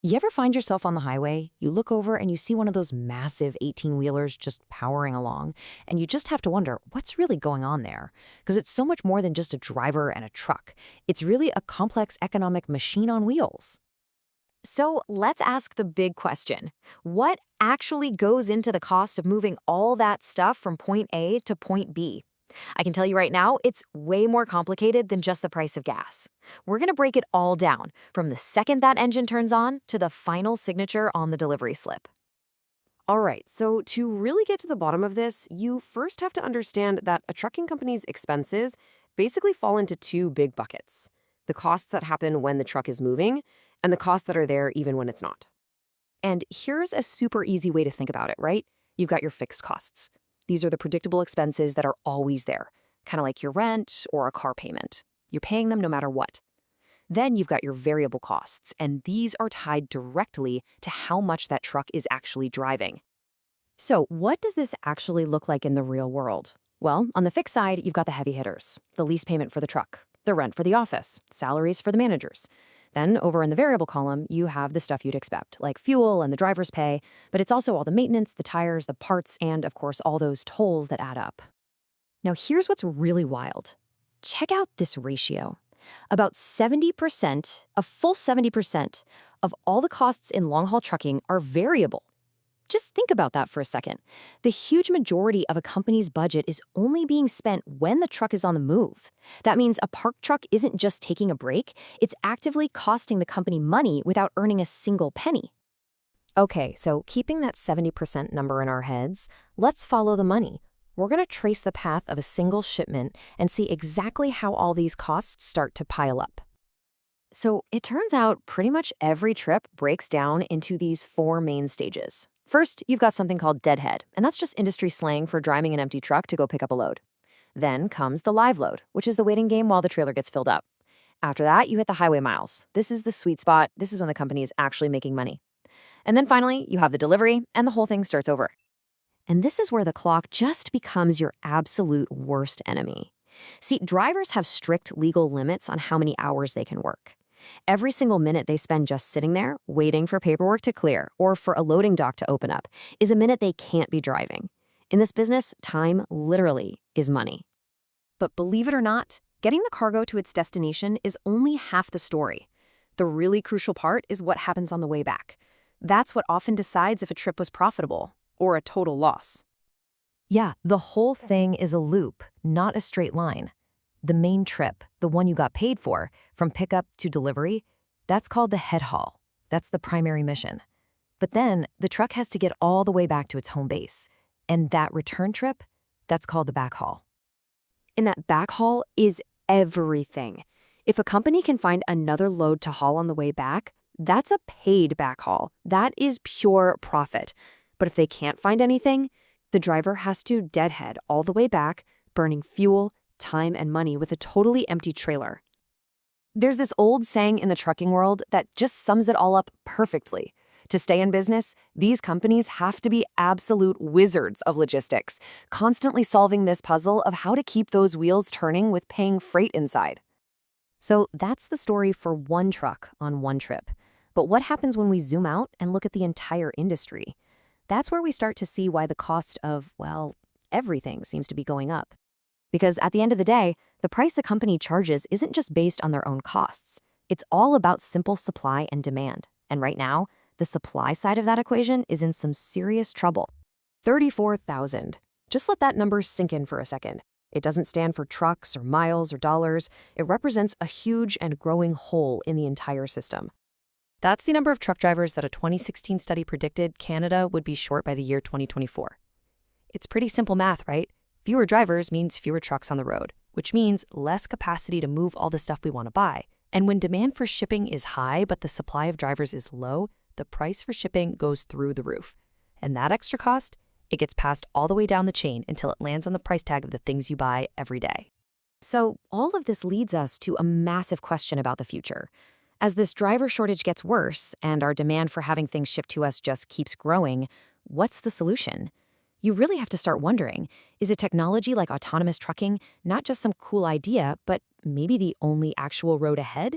You ever find yourself on the highway? You look over and you see one of those massive 18-wheelers just powering along, and you just have to wonder what's really going on there. Because it's so much more than just a driver and a truck. It's really a complex economic machine on wheels. So let's ask the big question. What actually goes into the cost of moving all that stuff from point A to point B? I can tell you right now, it's way more complicated than just the price of gas. We're going to break it all down, from the second that engine turns on to the final signature on the delivery slip. All right, so to really get to the bottom of this, you first have to understand that a trucking company's expenses basically fall into two big buckets: the costs that happen when the truck is moving, and the costs that are there even when it's not. And here's a super easy way to think about it, right? You've got your fixed costs. These are the predictable expenses that are always there, kind of like your rent or a car payment. You're paying them no matter what. Then you've got your variable costs, and these are tied directly to how much that truck is actually driving. So, what does this actually look like in the real world? Well, on the fixed side, you've got the heavy hitters: the lease payment for the truck, the rent for the office, salaries for the managers. Then, over in the variable column, you have the stuff you'd expect, like fuel and the driver's pay, but it's also all the maintenance, the tires, the parts, and, of course, all those tolls that add up. Now, here's what's really wild. Check out this ratio. About 70%, a full 70%, of all the costs in long-haul trucking are variable. Just think about that for a second. The huge majority of a company's budget is only being spent when the truck is on the move. That means a parked truck isn't just taking a break, it's actively costing the company money without earning a single penny. Okay, so keeping that 70% number in our heads, let's follow the money. We're going to trace the path of a single shipment and see exactly how all these costs start to pile up. So it turns out pretty much every trip breaks down into these four main stages. First, you've got something called deadhead, and that's just industry slang for driving an empty truck to go pick up a load. Then comes the live load, which is the waiting game while the trailer gets filled up. After that, you hit the highway miles. This is the sweet spot. This is when the company is actually making money. And then finally, you have the delivery, and the whole thing starts over. And this is where the clock just becomes your absolute worst enemy. See, drivers have strict legal limits on how many hours they can work. Every single minute they spend just sitting there, waiting for paperwork to clear or for a loading dock to open up, is a minute they can't be driving. In this business, time literally is money. But believe it or not, getting the cargo to its destination is only half the story. The really crucial part is what happens on the way back. That's what often decides if a trip was profitable or a total loss. Yeah, the whole thing is a loop, not a straight line. The main trip, the one you got paid for, from pickup to delivery, that's called the head haul. That's the primary mission. But then the truck has to get all the way back to its home base. And that return trip, that's called the back haul. And that back haul is everything. If a company can find another load to haul on the way back, that's a paid back haul. That is pure profit. But if they can't find anything, the driver has to deadhead all the way back, burning fuel, time, and money with a totally empty trailer. There's this old saying in the trucking world that just sums it all up perfectly. To stay in business, these companies have to be absolute wizards of logistics, constantly solving this puzzle of how to keep those wheels turning with paying freight inside. So that's the story for one truck on one trip. But what happens when we zoom out and look at the entire industry? That's where we start to see why the cost of, well, everything seems to be going up. Because at the end of the day, the price a company charges isn't just based on their own costs. It's all about simple supply and demand. And right now, the supply side of that equation is in some serious trouble. 34,000. Just let that number sink in for a second. It doesn't stand for trucks or miles or dollars. It represents a huge and growing hole in the entire system. That's the number of truck drivers that a 2016 study predicted Canada would be short by the year 2024. It's pretty simple math, right? Fewer drivers means fewer trucks on the road, which means less capacity to move all the stuff we want to buy. And when demand for shipping is high but the supply of drivers is low, the price for shipping goes through the roof. And that extra cost, it gets passed all the way down the chain until it lands on the price tag of the things you buy every day. So all of this leads us to a massive question about the future. As this driver shortage gets worse and our demand for having things shipped to us just keeps growing, what's the solution? You really have to start wondering, is a technology like autonomous trucking not just some cool idea, but maybe the only actual road ahead?